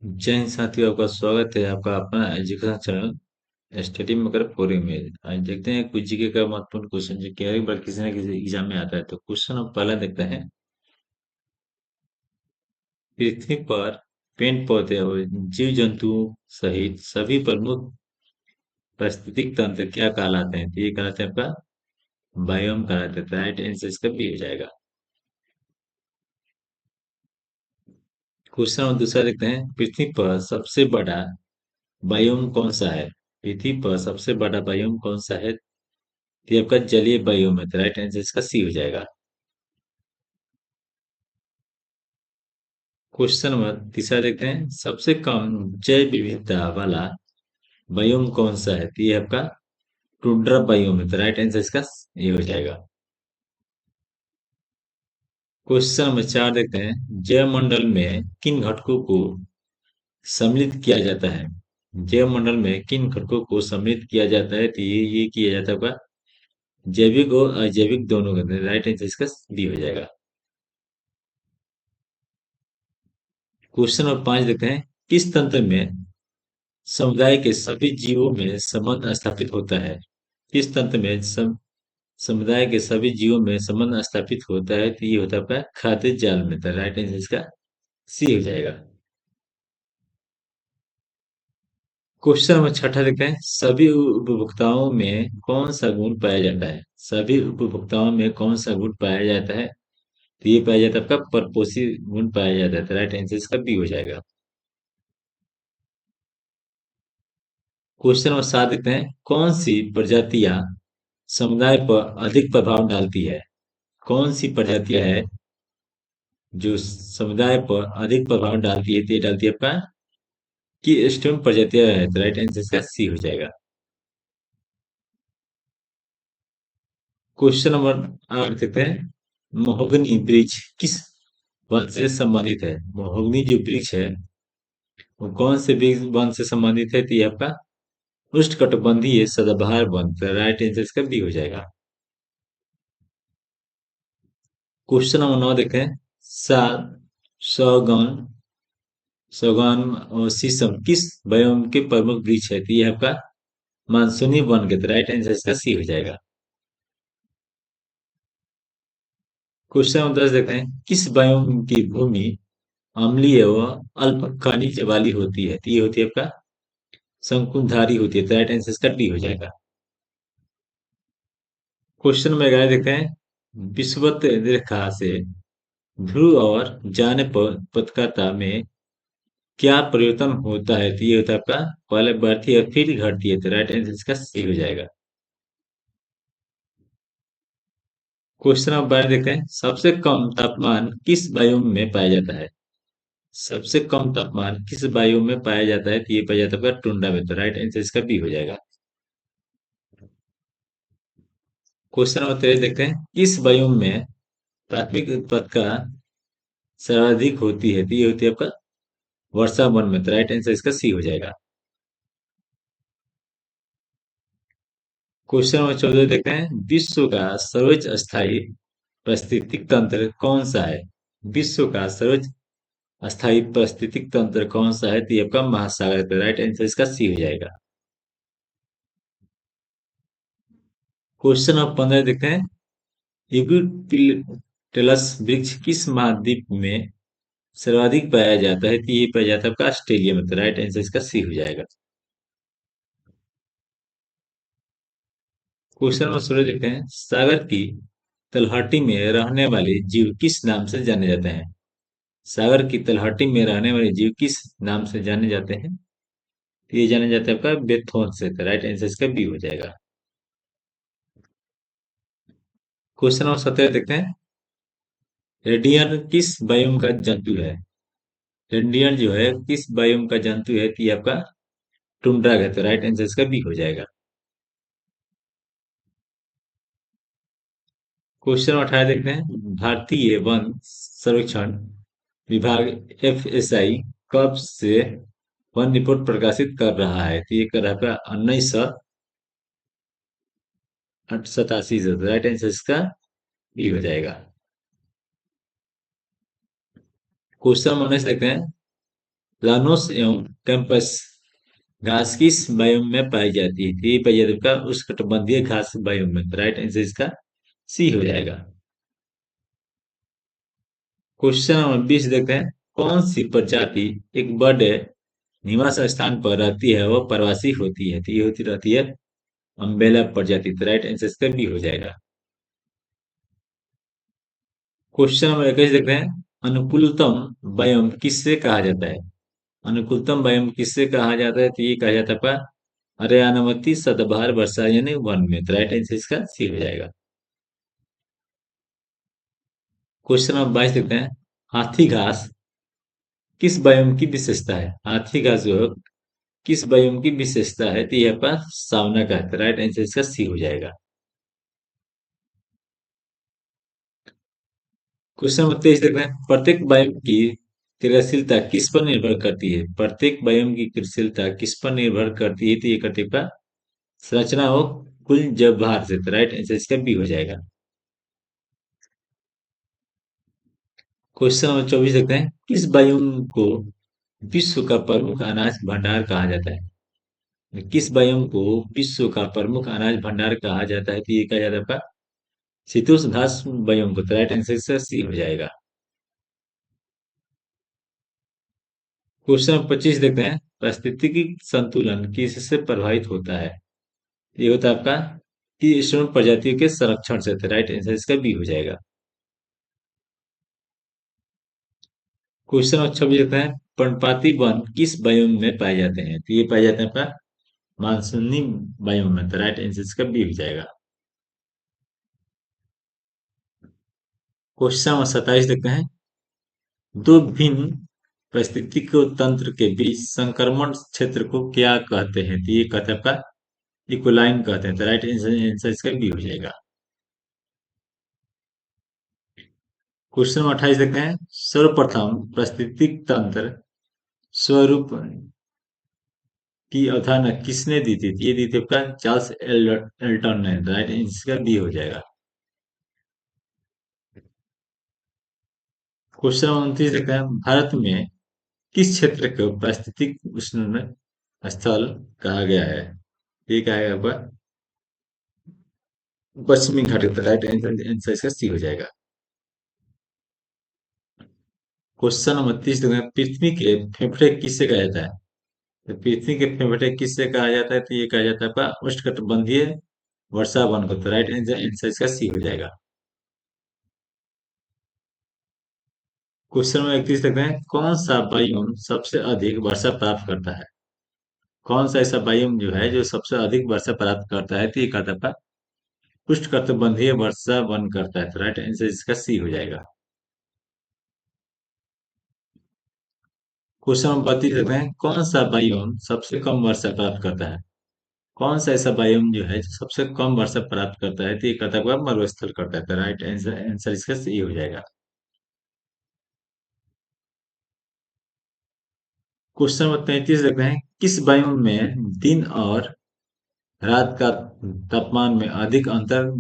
जय हिंद साथियों, आपका स्वागत है आपका अपना education channel study maker forum में। आज देखते हैं कुछ जीके का महत्वपूर्ण क्वेश्चन जो कि हर बार किसी न किसी एग्जाम में आता है। तो क्वेश्चन हम पहला देखते हैं। पृथ्वी पर पेड़ पौधे और जीव जंतुओं सहित सभी प्रमुख पारिस्थितिक तंत्र क्या कहलाते हैं? तो ये कहलाते हैं आपका बायोम कहलाते हैं। राइट आंसर इसका बी हो जाएगा। क्वेश्चन हम दूसरा देखते हैं। पृथ्वी पर सबसे बड़ा बायोम कौन सा है? पृथ्वी पर सबसे बड़ा बायोम कौन सा है? ये आपका जलीय बायोम है। तो राइट आंसर इसका सी हो जाएगा। क्वेश्चन नंबर तीसरा देखते हैं। सबसे कम जैव विविधता वाला बायोम कौन सा है? तो ये आपका टुंड्रा बायोम है। तो राइट आंसर इसका ये हो जाएगा। क्वेश्चन नंबर चार देखते हैं। जैव मंडल में किन घटकों को सम्मिलित किया जाता है? जैव मंडल में किन घटकों को सम्मिलित किया जाता है? तो ये किया जाता है आपका जैविक और अजैविक दोनों का। राइट आंसर इसका बी हो जाएगा। क्वेश्चन नंबर पांच देखते हैं। किस तंत्र में समुदाय के सभी जीवों में संबंध स्थापित होता है? किस तंत्र में समुदाय के सभी जीवों में संबंध स्थापित होता है? तो ये होता है आपका खाद्य जाल में। तो राइट आंसर इसका सी हो जाएगा। क्वेश्चन नंबर छठा देखते हैं। सभी उपभोक्ताओं में कौन सा गुण पाया जाता है? सभी उपभोक्ताओं में कौन सा गुण पाया जाता है? तो ये पाया जाता है आपका परपोषी गुण पाया जाता है। तो राइट आंसर इसका बी हो जाएगा। क्वेश्चन नंबर सात देखते हैं। कौन सी प्रजातियां समुदाय पर अधिक प्रभाव डालती है? कौन सी प्रजातियां है जो समुदाय पर अधिक प्रभाव डालती है? तो ये डालती है आपका की स्टोन प्रजातियां है। तो राइट आंसर इसका सी हो जाएगा। क्वेश्चन नंबर आठ देखते हैं। महोगनी वृक्ष किस वन से संबंधित है? महोगनी जो वृक्ष है वो कौन से वृक्ष वन से संबंधित है? तो ये आपका उष्णकटिबंधीय सदाबहार वन। तो राइट आंसर इसका बी हो जाएगा। क्वेश्चन नंबर नौ देखते हैं। साल सौगन सागौन और शीशम किस बायोम के प्रमुख वृक्ष है? तो ये आपका मानसूनी वन के। तो राइट आंसर इसका सी हो जाएगा। क्वेश्चन नंबर 10 देखते हैं। किस बायोम की भूमि अम्लीय व अल्प खनिज वाली होती है? तो ये होती है आपका शंकुधारी होती है। तो राइट आंसर इसका डी हो जाएगा। क्वेश्चन नंबर 11 देखते हैं। विषुवत रेखा से ध्रुव और पत्रकारिता में क्या परिवर्तन होता है? तो ये होता है आपका पहले बढ़ती है फिर घटती है। तो राइट आंसर इसका सी हो जाएगा। क्वेश्चन नंबर 12 देखते हैं। सबसे कम तापमान किस वायु में पाया जाता है? सबसे कम तापमान किस वायु में पाया जाता है? तो ये पाया जाता है आपका टुंड्रा में। तो राइट आंसर इसका बी हो जाएगा। क्वेश्चन नंबर 13 देखते हैं। किस वायु में प्राथमिक उत्पादकता सर्वाधिक होती है? तो ये होती है आपका वर्षा वन में। तो राइट आंसर इसका सी हो जाएगा। क्वेश्चन नंबर 14 देखते हैं। विश्व का सर्वोच्च स्थायी पारिस्थितिक तंत्र कौन सा है? विश्व का सर्वोच्च अस्थायी पारिस्थितिक तंत्र कौन सा है? तो ये आपका महासागर है। तो राइट आंसर इसका सी हो जाएगा। क्वेश्चन नंबर 15 देखते हैं। यूपिटलस वृक्ष किस महाद्वीप में सर्वाधिक पाया जाता है? तो ये पाया जाता है आपका ऑस्ट्रेलिया में। तो राइट आंसर इसका सी हो जाएगा। क्वेश्चन नंबर 16 देखते हैं। सागर की तलहटी में रहने वाले जीव किस नाम से जाने जाते हैं? सागर की तलहटी में रहने वाले जीव किस नाम से जाने जाते हैं? तो ये जाने जाते हैं आपका बेथोन से। तो राइट आंसर इसका बी हो जाएगा। क्वेश्चन नंबर 17 देखते हैं। रेडियन किस बायोम का जंतु है? रेडियन जो है किस बायोम का जंतु है? कि आपका टुंड्रा है। तो राइट आंसर इसका बी हो जाएगा। क्वेश्चन नंबर 18 देखते हैं। भारतीय वन सर्वेक्षण विभाग FSI कब से वन रिपोर्ट प्रकाशित कर रहा है? तो ये कर रहा है आपका 1987 से। तो राइट आंसर इसका बी हो जाएगा। क्वेश्चन नंबर 19 देखते हैं। लानोस एवं कैंपस घास किस बायोम में पाई जाती है? तो ये पाई जाती है आपका उष्णकटिबंधीय घास बायोम में। तो राइट आंसर इसका सी हो जाएगा। क्वेश्चन नंबर 20 देखते हैं। कौन सी प्रजाति एक बड़े निवास स्थान पर रहती है, वह प्रवासी होती है? तो ये होती रहती है अम्बेला प्रजाति। तो राइट आंसर इसका बी हो जाएगा। क्वेश्चन नंबर 21 देखते हैं। अनुकूलतम बायोम किससे कहा जाता है? अनुकूलतम बायोम किससे कहा जाता है? तो ये कहा जाता है आपका अरण्यवती सदाबहार वर्षा यानी वन में। तो राइट आंसर इसका सी हो जाएगा। क्वेश्चन नंबर 22 देखते हैं। हाथी घास किस बायोम की विशेषता है? हाथी घास जो है, किस बायोम की विशेषता है? तो ये आपका सावना का है। तो राइट आंसर इसका सी हो जाएगा। क्वेश्चन नंबर 23 देखते हैं। प्रत्येक बायोम की क्रियाशीलता किस पर निर्भर करती है? प्रत्येक बायोम की क्रियाशीलता किस पर निर्भर करती है? तो ये करते का संरचना हो कुल जब भार से। तो राइट आंसर इसका बी हो जाएगा। क्वेश्चन नंबर 24 देखते हैं। किस बायोम को विश्व का प्रमुख अनाज भंडार कहा जाता है? किस बायोम को विश्व का प्रमुख अनाज भंडार कहा जाता है? तो ये कहा जाता है आपका शीतोष्ण घास बायोम को। तो राइट आंसर इसका सी हो जाएगा। क्वेश्चन नंबर 25 देखते हैं। पारिस्थितिकी संतुलन किससे प्रभावित होता है? ये होता है आपका कि स्तृण प्रजातियों के संरक्षण से। तो राइट आंसर इसका बी हो जाएगा। क्वेश्चन नंबर 26 देखते हैं। पर्णपाती वन किस बायोम में पाए जाते हैं? तो ये पाए जाते हैं आपका मानसूनी बायोम में। तो राइट आंसर इसका बी हो जाएगा। क्वेश्चन नंबर 27 देखते हैं। दो भिन्न पारिस्थितिक तंत्र के बीच संक्रमण क्षेत्र को क्या कहते हैं? तो ये कहते हैं आपका इकोलाइन कहते हैं। तो राइट आंसर इसका बी हो जाएगा। क्वेश्चन नंबर 28 देखते हैं। सर्वप्रथम पारिस्थितिक तंत्र स्वरूप की अवधारणा किसने दी थी? ये दी थी आपका चार्ल्स एल्टन ने। राइट इसका बी हो जाएगा। क्वेश्चन नंबर 29 देखते हैं। भारत में किस क्षेत्र को पारिस्थितिक उष्ण स्थल कहा गया है? ये कहा गया आपका पश्चिमी घाट। राइट आंसर इसका सी हो जाएगा। क्वेश्चन नंबर 30 देखते हैं। पृथ्वी के फेफड़े किससे कहा जाता है? तो पृथ्वी के फेफड़े किससे कहा जाता है? तो ये कहा जाता है आपका उष्णकटिबंधीय वर्षा वन को। तो राइट आंसर इसका सी हो जाएगा। क्वेश्चन नंबर 31 देखते हैं। कौन सा बायोम सबसे अधिक वर्षा प्राप्त करता है? कौन सा ऐसा बायोम जो है जो सबसे अधिक वर्षा प्राप्त करता है? तो ये कहता है आपका उष्णकटिबंधीय वर्षा वन करता है। तो राइट आंसर इसका सी हो जाएगा। क्वेश्चन नंबर 32 देखते हैं। कौन सा बायोम सबसे कम वर्षा प्राप्त करता है? कौन सा ऐसा बायोम जो है जो सबसे कम वर्षा प्राप्त करता है? तो ये कहता है आपका मरुस्थल करता है। तो राइट आंसर इसका सही हो जाएगा। क्वेश्चन नंबर 33 देखते हैं। किस बायोम में दिन और रात का तापमान में अधिक अंतर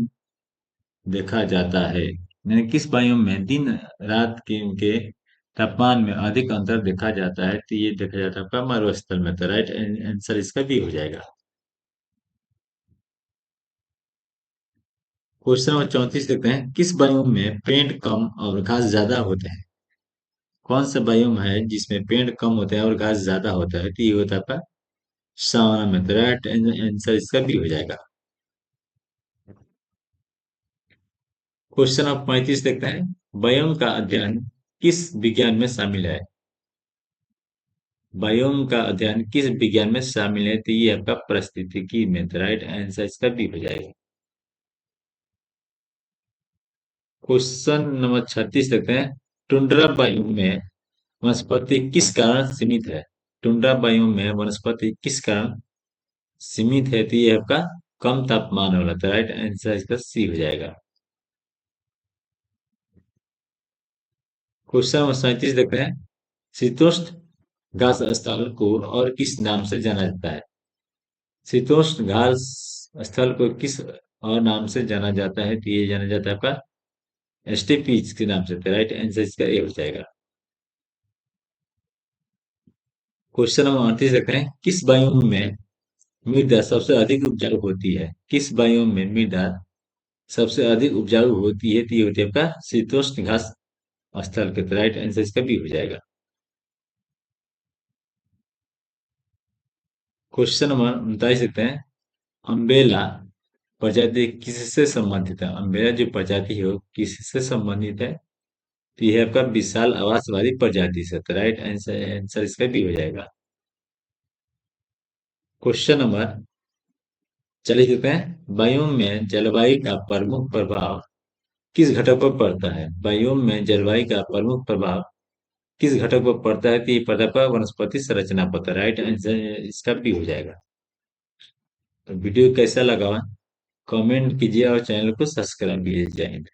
देखा जाता है? यानी किस बायोम में दिन रात के तापमान में अधिक अंतर देखा जाता है? तो ये देखा जाता है आपका मरुस्थल में। तो राइट आंसर इसका भी हो जाएगा। क्वेश्चन नंबर 34 देखते हैं। किस बायोम में पेड़ कम और घास ज्यादा होते हैं? कौन सा बायोम है जिसमें पेड़ कम होते हैं और घास ज्यादा होता है? तो ये होता है आपका सावना में। तो राइट आंसर इसका भी हो जाएगा। क्वेश्चन नंबर 35 देखते हैं। बायोम का अध्ययन किस विज्ञान में शामिल है? बायोम का अध्ययन किस विज्ञान में शामिल है? तो ये आपका पारिस्थितिकी में। तो राइट आंसर इसका बी हो जाएगा। क्वेश्चन नंबर 36 देखते हैं। टुंड्रा बायोम में वनस्पति किस कारण सीमित है? टुंड्रा बायोम में वनस्पति किस कारण सीमित है? तो ये आपका कम तापमान वाला। तो राइट आंसर इसका सी हो जाएगा। क्वेश्चन नंबर 37 देखते हैं। शीतोष्ण घास स्थल को और किस नाम से जाना जाता है? शीतोष्ण घास स्थल को किस और नाम से जाना जाता है? तो ये जाना जाता है आपका एस्टेपीज के नाम से। तो राइट आंसर इसका ए हो जाएगा। क्वेश्चन नंबर 38 देख रहे हैं, किस बायोम में मृदा सबसे अधिक उपजाऊ होती है? किस बायोम में मृदा सबसे अधिक उपजाऊ होती है? तो ये होती है आपका शीतोष्ण घास स्थल के। राइट आंसर इसका भी हो जाएगा। क्वेश्चन नंबर 39 देखते हैं, अम्बेला प्रजाति किससे संबंधित है? अम्बेला जो प्रजाति है वो किससे संबंधित है? तो यह आपका विशाल आवासवादी प्रजाति से। तो राइट आंसर आंसर इसका भी हो जाएगा। क्वेश्चन नंबर 40 देते हैं, वायुओं में जलवायु का प्रमुख प्रभाव किस घटक पर पड़ता है? वायुओं में जलवायु का प्रमुख प्रभाव किस घटक पर पड़ता है? तो ये पड़ता है वनस्पति संरचना पर। राइट आंसर इसका भी हो जाएगा। तो वीडियो कैसा लगा कमेंट कीजिए और चैनल को सब्सक्राइब कीजिए। जय हिंद।